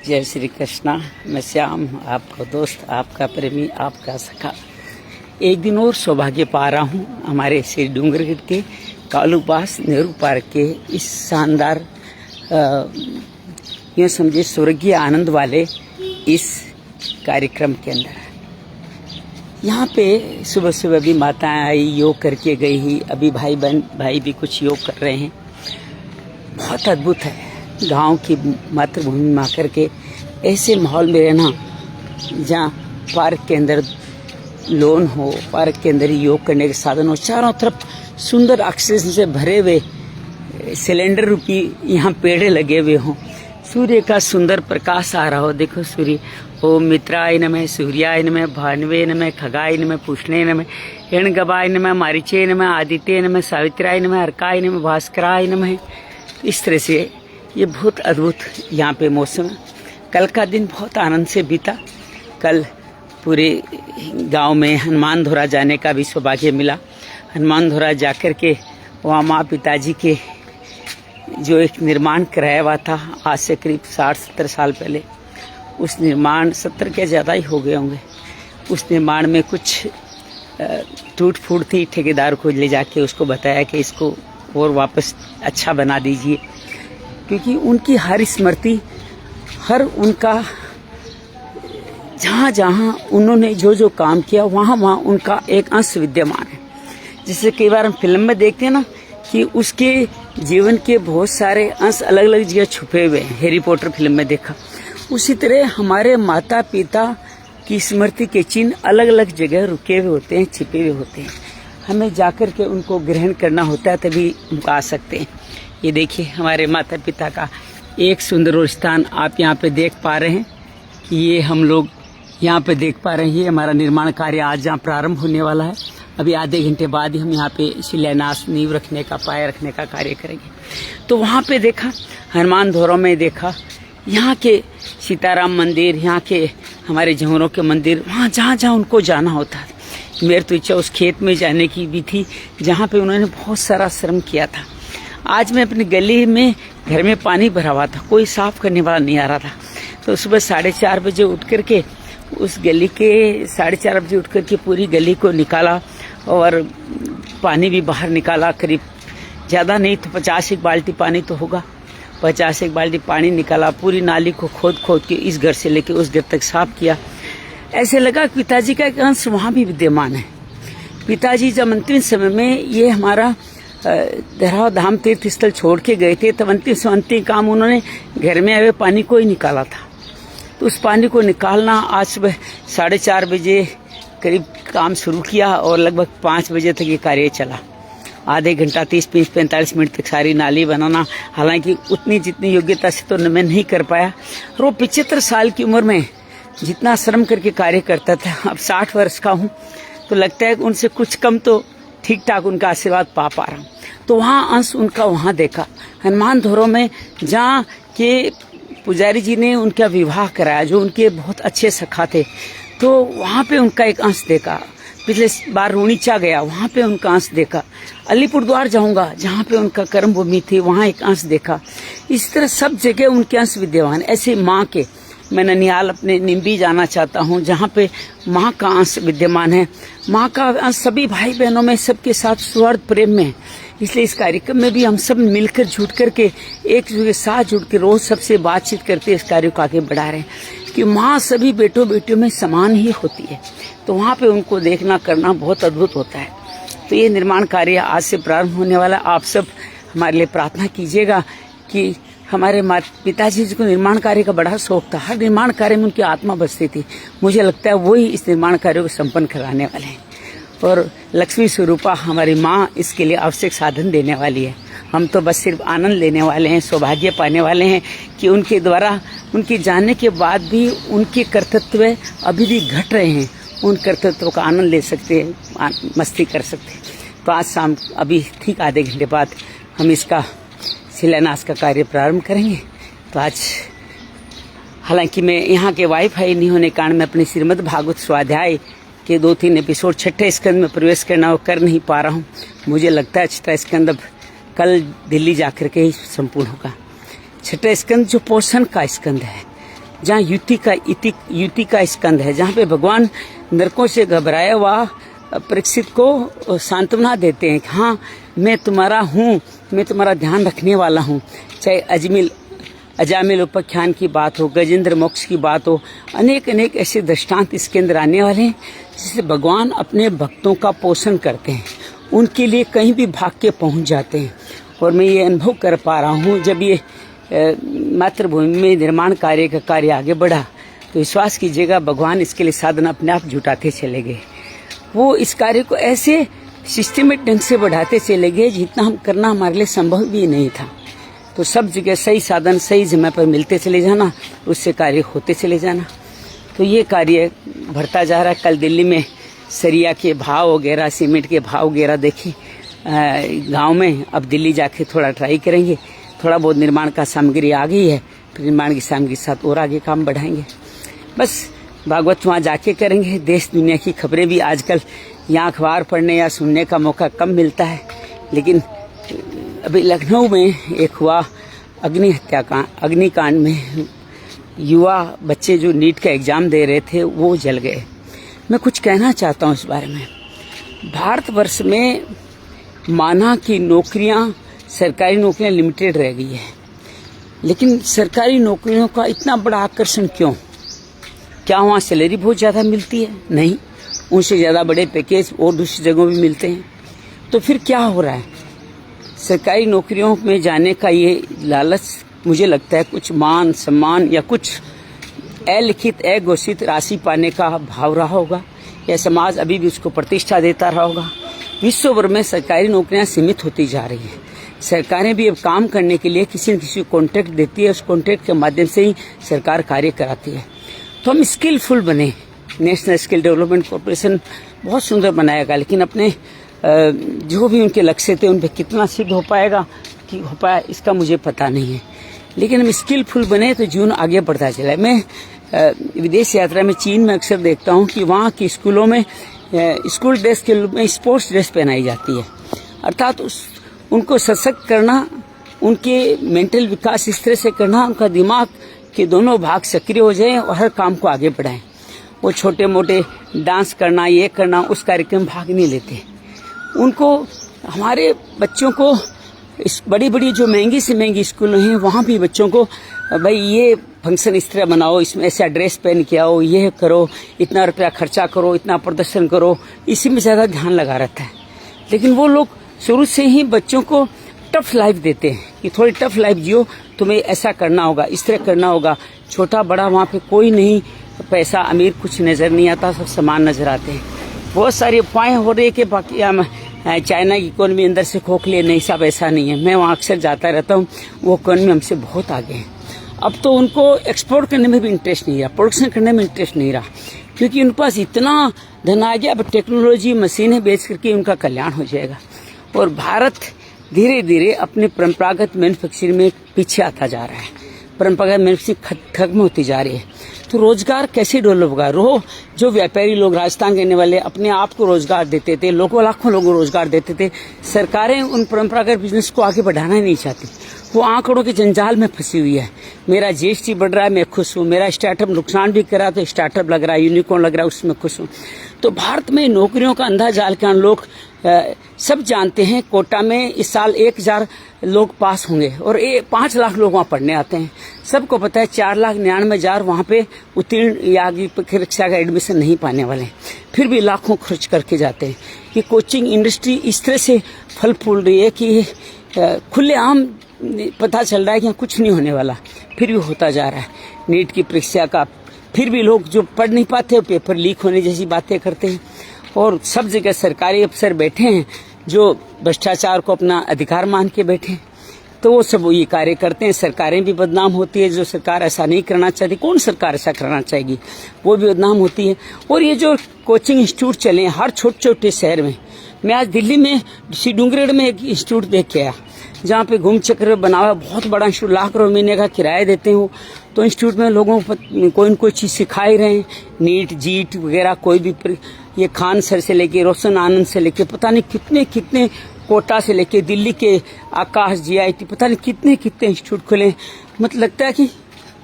जय श्री कृष्णा। मैं श्याम, आपका दोस्त, आपका प्रेमी, आपका सखा। एक दिन और सौभाग्य पा रहा हूँ हमारे श्री डूंगरगढ़ के कालूपास नेहरू पार्क के इस शानदार यूँ समझिए स्वर्गीय आनंद वाले इस कार्यक्रम के अंदर। यहाँ पे सुबह सुबह भी माताएं आई, योग करके गई ही। अभी भाई भी कुछ योग कर रहे हैं। बहुत अद्भुत है गांव की मातृभूमि में आकर के ऐसे माहौल में रहना, जहाँ पार्क के अंदर लॉन हो, पार्क के अंदर योग करने के साधन हो, चारों तरफ सुंदर ऑक्सीजन से भरे हुए सिलेंडर रूपी यहाँ पेड़ लगे हुए हों, सूर्य का सुंदर प्रकाश आ रहा हो। देखो सूर्य, ओम मित्राय नमः, सूर्याय नमः, भानुवे नमः, खगाय नमः, पुष्णे नमः, हिरण्यगर्भाय नमः, मारीचे नमः, आदित्य नमः, सावित्राय नमः, अर्काय नमः, भास्कराय नमः। इस तरह से ये बहुत अद्भुत यहाँ पे मौसम। कल का दिन बहुत आनंद से बीता। कल पूरे गांव में हनुमान धोरा जाने का भी सौभाग्य मिला। हनुमान धोरा जाकर के वहाँ माँ पिताजी के जो एक निर्माण कराया हुआ था आज से करीब 60-70 साल पहले, उस निर्माण 70 के ज़्यादा ही हो गए होंगे। उस निर्माण में कुछ टूट फूट थी। ठेकेदार को ले जाके उसको बताया कि इसको और वापस अच्छा बना दीजिए, क्योंकि उनकी हर स्मृति, हर उनका जहाँ जहाँ उन्होंने जो जो काम किया वहाँ वहाँ उनका एक अंश विद्यमान है। जैसे कई बार हम फिल्म में देखते हैं ना कि उसके जीवन के बहुत सारे अंश अलग अलग जगह छुपे हुए हैं। हैरी पॉटर फिल्म में देखा, उसी तरह हमारे माता पिता की स्मृति के चिन्ह अलग अलग जगह रुके हुए होते हैं, छिपे हुए होते हैं। हमें जाकर के उनको ग्रहण करना होता है, तभी हम आ सकते हैं। ये देखिए हमारे माता पिता का एक सुंदर स्थान आप यहाँ पे देख पा रहे हैं कि ये हम लोग यहाँ पे देख पा रहे हैं। ये हमारा निर्माण कार्य आज जहाँ प्रारंभ होने वाला है। अभी आधे घंटे बाद ही हम यहाँ पे शिलान्यास, नींव रखने का, पाया रखने का कार्य करेंगे। तो वहाँ पे देखा, हनुमान धोरों में देखा, यहाँ के सीताराम मंदिर, यहाँ के हमारे झंगरों के मंदिर, वहाँ जहाँ जहाँ उनको जाना होता है। मेरी तो इच्छा उस खेत में जाने की भी थी जहाँ पे उन्होंने बहुत सारा श्रम किया था। आज मैं अपनी गली में, घर में पानी भरा हुआ था, कोई साफ करने वाला नहीं आ रहा था। तो सुबह 4:30 बजे उठ करके उस गली के 4:30 बजे उठ करके पूरी गली को निकाला और पानी भी बाहर निकाला। करीब ज़्यादा नहीं तो 50 एक बाल्टी पानी तो होगा। 50 एक बाल्टी पानी निकाला। पूरी नाली को खोद खोद के इस घर से लेके उस घर तक साफ किया। ऐसे लगा पिताजी का एक अंश वहाँ भी विद्यमान है। पिताजी जब अंतिम समय में ये हमारा धराव धाम तीर्थ स्थल छोड़ के गए थे, तब अंतिम काम उन्होंने घर में आए पानी को ही निकाला था। तो उस पानी को निकालना आज सुबह 4:30 बजे करीब काम शुरू किया और लगभग 5 बजे तक ये कार्य चला। आधे घंटा 30-45 मिनट तक सारी नाली बनाना। हालांकि उतनी जितनी योग्यता से तो मैं नहीं कर पाया। और वो 75 साल की उम्र में जितना श्रम करके कार्य करता था, अब 60 वर्ष का हूँ, तो लगता है कि उनसे कुछ कम तो ठीक ठाक उनका आशीर्वाद पा रहा हूँ। तो वहाँ अंश उनका वहाँ देखा। हनुमान धोरों में जहाँ के पुजारी जी ने उनका विवाह कराया, जो उनके बहुत अच्छे सखा थे, तो वहाँ पे उनका एक अंश देखा। पिछले बार रूणीचा गया, वहाँ पे उनका अंश देखा। अलीपुरद्वार जाऊँगा, जहाँ पे उनका कर्म भूमि थी, वहाँ एक अंश देखा। इस तरह सब जगह उनके अंश विद्यमान। ऐसे माँ के, मैं ननिहाल अपने निम्बी जाना चाहता हूँ, जहाँ पे माँ का अंश विद्यमान है। माँ का अंश सभी भाई बहनों में, सबके साथ सुहृद प्रेम में। इसलिए इस कार्यक्रम में भी हम सब मिलकर जुट करके, एक दूसरे के साथ जुट के रोज सबसे बातचीत करते इस कार्य को आगे बढ़ा रहे हैं कि माँ सभी बेटों बेटियों में समान ही होती है। तो वहाँ पे उनको देखना करना बहुत अद्भुत होता है। तो ये निर्माण कार्य आज से प्रारंभ होने वाला। आप सब हमारे लिए प्रार्थना कीजिएगा कि हमारे पिताजी जी को निर्माण कार्य का बड़ा शौक था। हर निर्माण कार्य में उनकी आत्मा बसती थी। मुझे लगता है वही इस निर्माण कार्य को संपन्न कराने वाले हैं। और लक्ष्मी स्वरूपा हमारी माँ इसके लिए आवश्यक साधन देने वाली है। हम तो बस सिर्फ आनंद लेने वाले हैं, सौभाग्य पाने वाले हैं कि उनके द्वारा, उनके जाने के बाद भी उनके कर्तव्य अभी भी घट रहे हैं। उन कर्तव्यों का आनंद ले सकते हैं, मस्ती कर सकते हैं। तो आज शाम, अभी ठीक आधे घंटे बाद हम इसका शिलान्यास का कार्य प्रारंभ करेंगे। तो आज हालांकि मैं यहाँ के वाईफाई नहीं होने के कारण मैं अपने श्रीमद् भागवत स्वाध्याय के 2-3 एपिसोड 6ठे स्कंद में प्रवेश करना वो कर नहीं पा रहा हूँ। मुझे लगता है 6ठा स्कंद अब कल दिल्ली जाकर के ही संपूर्ण होगा। 6ठा स्कंद जो पोषण का स्कंद है, जहाँ युति का स्कंद है, जहाँ पे भगवान नरकों से घबराया हुआ परीक्षित को सांत्वना देते हैं कि हाँ मैं तुम्हारा हूँ, मैं तुम्हारा ध्यान रखने वाला हूँ। चाहे अजामिल उपाख्यान की बात हो, गजेंद्र मोक्ष की बात हो, अनेक ऐसे दृष्टांत इसके अंदर आने वाले हैं जिससे भगवान अपने भक्तों का पोषण करते हैं, उनके लिए कहीं भी भाग के पहुंच जाते हैं। और मैं ये अनुभव कर पा रहा हूँ, जब ये मातृभूमि में निर्माण कार्य का कार्य आगे बढ़ा तो विश्वास कीजिएगा भगवान इसके लिए साधन अपने आप जुटाते चले गए। वो इस कार्य को ऐसे सिस्टमेटिक ढंग से बढ़ाते चले गए जितना हम करना हमारे लिए संभव भी नहीं था। तो सब जगह सही साधन सही समय पर मिलते चले जाना, उससे कार्य होते चले जाना। तो ये कार्य बढ़ता जा रहा है। कल दिल्ली में सरिया के भाव वगैरह, सीमेंट के भाव वगैरह देखे गांव में। अब दिल्ली जाके थोड़ा ट्राई करेंगे। थोड़ा बहुत निर्माण का सामग्री आ गई है, फिर निर्माण की सामग्री के साथ और आगे काम बढ़ाएंगे। बस भागवत वहाँ जाके करेंगे। देश दुनिया की खबरें भी आजकल यहाँ अखबार पढ़ने या सुनने का मौका कम मिलता है, लेकिन अभी लखनऊ में एक हुआ अग्निकांड में युवा बच्चे जो नीट का एग्जाम दे रहे थे वो जल गए। मैं कुछ कहना चाहता हूँ इस बारे में। भारतवर्ष में माना कि नौकरियां, सरकारी नौकरियां लिमिटेड रह गई है, लेकिन सरकारी नौकरियों का इतना बड़ा आकर्षण क्यों? क्या वहाँ सैलरी बहुत ज़्यादा मिलती है? नहीं, उनसे ज़्यादा बड़े पैकेज और दूसरी जगहों भी मिलते हैं। तो फिर क्या हो रहा है? सरकारी नौकरियों में जाने का ये लालच, मुझे लगता है कुछ मान सम्मान या कुछ अलिखित अघोषित राशि पाने का भाव रहा होगा, या समाज अभी भी उसको प्रतिष्ठा देता रहा होगा। विश्व भर में सरकारी नौकरियां सीमित होती जा रही हैं। सरकारें भी अब काम करने के लिए किसी न किसी को कॉन्ट्रैक्ट देती है, उस कॉन्ट्रैक्ट के माध्यम से ही सरकार कार्य कराती है। तो हम स्किलफुल बने। नेशनल स्किल डेवलपमेंट कॉर्पोरेशन बहुत सुंदर बनाएगा, लेकिन अपने जो भी उनके लक्ष्य थे उन पर कितना सिद्ध हो पाएगा कि हो पाया इसका मुझे पता नहीं है। लेकिन हम स्किलफुल बने तो जीवन आगे बढ़ता चला। मैं विदेश यात्रा में चीन में अक्सर देखता हूँ कि वहाँ की स्कूलों में स्कूल ड्रेस के रूप में स्पोर्ट्स ड्रेस पहनाई जाती है, अर्थात उनको सशक्त करना, उनके मेंटल विकास इस तरह से करना, उनका दिमाग के दोनों भाग सक्रिय हो जाएं और हर काम को आगे बढ़ाएं। वो छोटे मोटे डांस करना, ये करना, उस कार्यक्रम में भाग नहीं लेते। उनको, हमारे बच्चों को इस बड़ी बड़ी जो महंगी से महंगी स्कूल हैं वहाँ भी बच्चों को भाई ये फंक्शन इस तरह बनाओ, इसमें ऐसा ड्रेस पहन के आओ, ये करो, इतना रुपया खर्चा करो, इतना प्रदर्शन करो, इसी में ज़्यादा ध्यान लगा रहता है। लेकिन वो लोग शुरू से ही बच्चों को टफ लाइफ देते हैं कि थोड़ी टफ लाइफ जियो, तुम्हें ऐसा करना होगा, इस तरह करना होगा। छोटा बड़ा वहाँ पे कोई नहीं, पैसा अमीर कुछ नज़र नहीं आता, सब समान नज़र आते हैं। बहुत सारी अफवाहें हो रही है कि बाकी चाइना की इकोनॉमी अंदर से खोखले, नहीं सब ऐसा नहीं है। मैं वहाँ अक्सर जाता रहता हूँ, वो इकोनॉमी हमसे बहुत आगे है। अब तो उनको एक्सपोर्ट करने में भी इंटरेस्ट नहीं रहा, प्रोडक्शन करने में इंटरेस्ट नहीं रहा, क्योंकि उनके पास इतना धन आ गया। अब टेक्नोलॉजी, मशीनें बेच करके उनका कल्याण हो जाएगा। और भारत धीरे धीरे अपने परंपरागत मैन्युफैक्चरिंग में पीछे आता जा रहा है। परंपरागत मैन्युफैक्चरिंग खत्म होती जा रही है। तो रोजगार कैसे डेवलप होगा? जो व्यापारी लोग राजस्थान के रहने वाले अपने आप को रोजगार देते थे, लोगों लाखों लोगों को रोजगार देते थे। सरकारें उन परंपरागत बिजनेस को आगे बढ़ाना ही नहीं चाहती। वो आंकड़ों के जंजाल में फंसी हुई है। मेरा जीएसटी बढ़ रहा है, मैं खुश हूँ। मेरा स्टार्टअप नुकसान भी कर रहा है तो स्टार्टअप लग रहा है, यूनिकॉर्न लग रहा है, उसमें खुश हूँ। तो भारत में नौकरियों का अंधा जाल के लोग सब जानते हैं। कोटा में इस साल 1000 लोग पास होंगे और 5 लाख लोग वहाँ पढ़ने आते हैं। सबको पता है 4,99,000 वहाँ पे उत्तीर्ण या आगे परीक्षा का एडमिशन नहीं पाने वाले हैं, फिर भी लाखों खर्च करके जाते हैं। ये कोचिंग इंडस्ट्री इस तरह से फल फूल रही है कि खुलेआम पता चल रहा है कि कुछ नहीं होने वाला, फिर भी होता जा रहा है। नीट की परीक्षा का फिर भी लोग जो पढ़ नहीं पाते पेपर लीक होने जैसी बातें करते हैं। और सब जगह सरकारी अफसर बैठे हैं जो भ्रष्टाचार को अपना अधिकार मान के बैठे हैं, तो वो सब ये कार्य करते हैं। सरकारें भी बदनाम होती है। जो सरकार ऐसा नहीं करना चाहती, कौन सरकार ऐसा करना चाहेगी, वो भी बदनाम होती है। और ये जो कोचिंग इंस्टीट्यूट चले हैं हर छोटे छोटे शहर में, मैं आज दिल्ली में डूंगरगढ़ में एक इंस्टीट्यूट देख के आया जहाँ पे घूम चक्र बना हुआ, बहुत बड़ा इंस्टीट्यूट, लाख रुपए महीने का किराया देते हैं वो। तो इंस्टीट्यूट में लोगों को कोई न कोई चीज सिखा ही रहे हैं, नीट जीट वगैरह, कोई भी ये खान सर से लेके रोशन आनंद से लेके पता नहीं कितने कितने, कोटा से लेके दिल्ली के आकाश GIT, पता नहीं कितने कितने इंस्टीट्यूट खुले। मतलब लगता है कि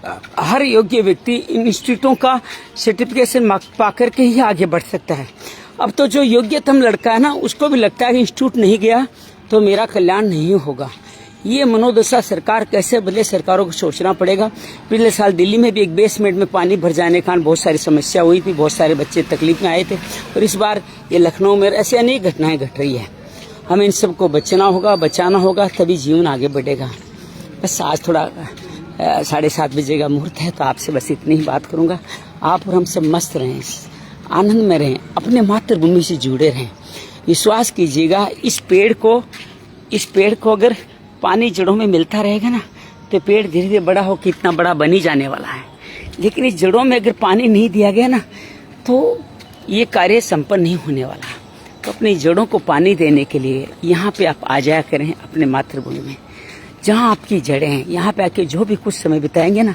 हर योग्य व्यक्ति इन इंस्टीट्यूटों का सर्टिफिकेशन पा करके ही आगे बढ़ सकता है। अब तो जो योग्यतम लड़का है ना, उसको भी लगता है कि इंस्टीट्यूट नहीं गया तो मेरा कल्याण नहीं होगा। ये मनोदशा सरकार कैसे बदले, सरकारों को सोचना पड़ेगा। पिछले साल दिल्ली में भी एक बेसमेंट में पानी भर जाने के कारण बहुत सारी समस्या हुई थी, बहुत सारे बच्चे तकलीफ में आए थे, और इस बार ये लखनऊ में ऐसे अनेक घटनाएं घट रही है। हमें इन सबको बचाना होगा, तभी जीवन आगे बढ़ेगा। बस आज थोड़ा 7:30 बजे का मुहूर्त है, तो आपसे बस इतनी ही बात करूंगा। आप और हम सब मस्त रहें, आनंद में रहें, अपने मातृभूमि से जुड़े रहें। विश्वास कीजिएगा, इस पेड़ को अगर पानी जड़ों में मिलता रहेगा ना, तो पेड़ धीरे धीरे बड़ा हो कितना बड़ा बन ही जाने वाला है। लेकिन इस जड़ों में अगर पानी नहीं दिया गया ना, तो ये कार्य संपन्न नहीं होने वाला। तो अपनी जड़ों को पानी देने के लिए यहाँ पे आप आ जाया करें, अपने मातृभूमि में जहाँ आपकी जड़ें हैं। यहाँ पे आके जो भी कुछ समय बिताएंगे ना,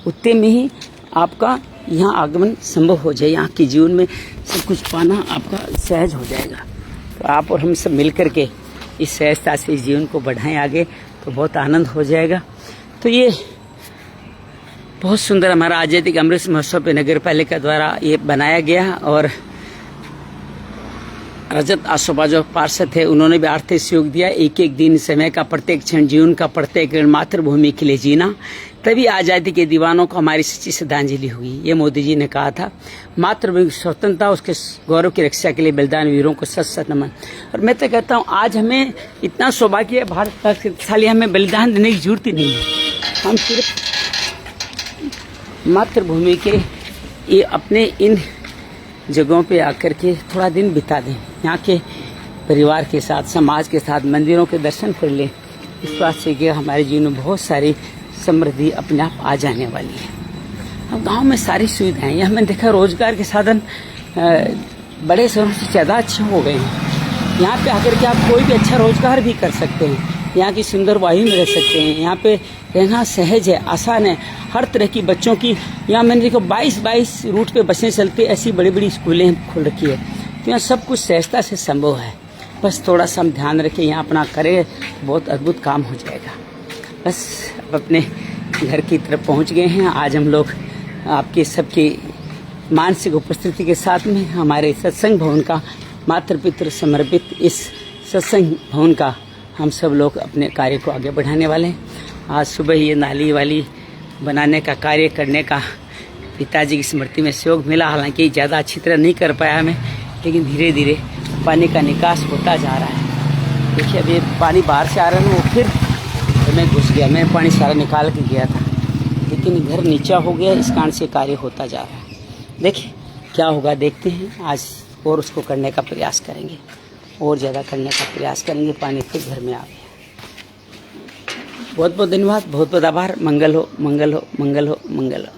उतने में ही आपका यहाँ आगमन संभव हो जाए। यहाँ के जीवन में सब कुछ पाना आपका सहज हो जाएगा। तो आप और हम सब मिल करके इस सहजता से इस जीवन को बढ़ाएं आगे, तो बहुत आनंद हो जाएगा। तो ये बहुत सुंदर हमारा आजादी का अमृत महोत्सव पे नगर पालिका द्वारा ये बनाया गया, और रजत आसोबा जो पार्षद थे, उन्होंने भी आर्थिक सहयोग दिया। एक एक दिन, समय का प्रत्येक क्षण, जीवन का प्रत्येक क्षण मातृभूमि के लिए जीना, तभी आज़ादी के दीवानों को हमारी सच्ची श्रद्धांजलि हुई। ये मोदी जी ने कहा था। मातृभूमि की स्वतंत्रता, उसके गौरव की रक्षा के लिए बलिदान वीरों को सत सत नमन। और मैं तो कहता हूँ, आज हमें इतना सौभाग्य है, भारत शक्तिशाली, हमें बलिदान देने की जरूरत ही नहीं है। हम सिर्फ मातृभूमि के ये अपने इन जगहों पे आकर के थोड़ा दिन बिता दें, यहाँ के परिवार के साथ, समाज के साथ, मंदिरों के दर्शन कर लें। इस बात से कि हमारे जीवन में बहुत सारी समृद्धि अपने आप आ जाने वाली है। अब गांव में सारी सुविधाएं, यहाँ मैंने देखा रोजगार के साधन बड़े शहरों से ज़्यादा अच्छे हो गए हैं। यहाँ पे आकर के आप कोई भी अच्छा रोजगार भी कर सकते हैं, यहाँ की सुंदर वायु में रह सकते हैं। यहाँ पे रहना सहज है, आसान है। हर तरह की बच्चों की यहाँ मैंने देखो 22 रूट पे बसें चलती, ऐसी बड़ी बड़ी स्कूलें खोल रखी है। तो यहाँ सब कुछ सहजता से संभव है। बस थोड़ा सा हम ध्यान रखें, यहाँ अपना करें, बहुत अद्भुत काम हो जाएगा। बस अब अपने घर की तरफ पहुँच गए हैं। आज हम लोग आपके सबकी मानसिक उपस्थिति के साथ में हमारे सत्संग भवन का, मातृपितृ समर्पित इस सत्संग भवन का हम सब लोग अपने कार्य को आगे बढ़ाने वाले हैं। आज सुबह ये नाली वाली बनाने का कार्य करने का पिताजी की स्मृति में सहयोग मिला। हालांकि ज़्यादा अच्छी तरह नहीं कर पाया मैं, लेकिन धीरे धीरे पानी का निकास होता जा रहा है। देखिए अभी पानी बाहर से आ रहा है, वो फिर मैं घुस गया। मैं पानी सारा निकाल के गया था, लेकिन घर नीचा हो गया, इस कारण से कार्य होता जा रहा है। देखिए क्या होगा, देखते हैं। आज और उसको करने का प्रयास करेंगे, और ज़्यादा करने का प्रयास करेंगे। पानी फिर घर में आ गया। बहुत बहुत धन्यवाद, बहुत बहुत आभार। मंगल हो, मंगल हो, मंगल हो, मंगल हो।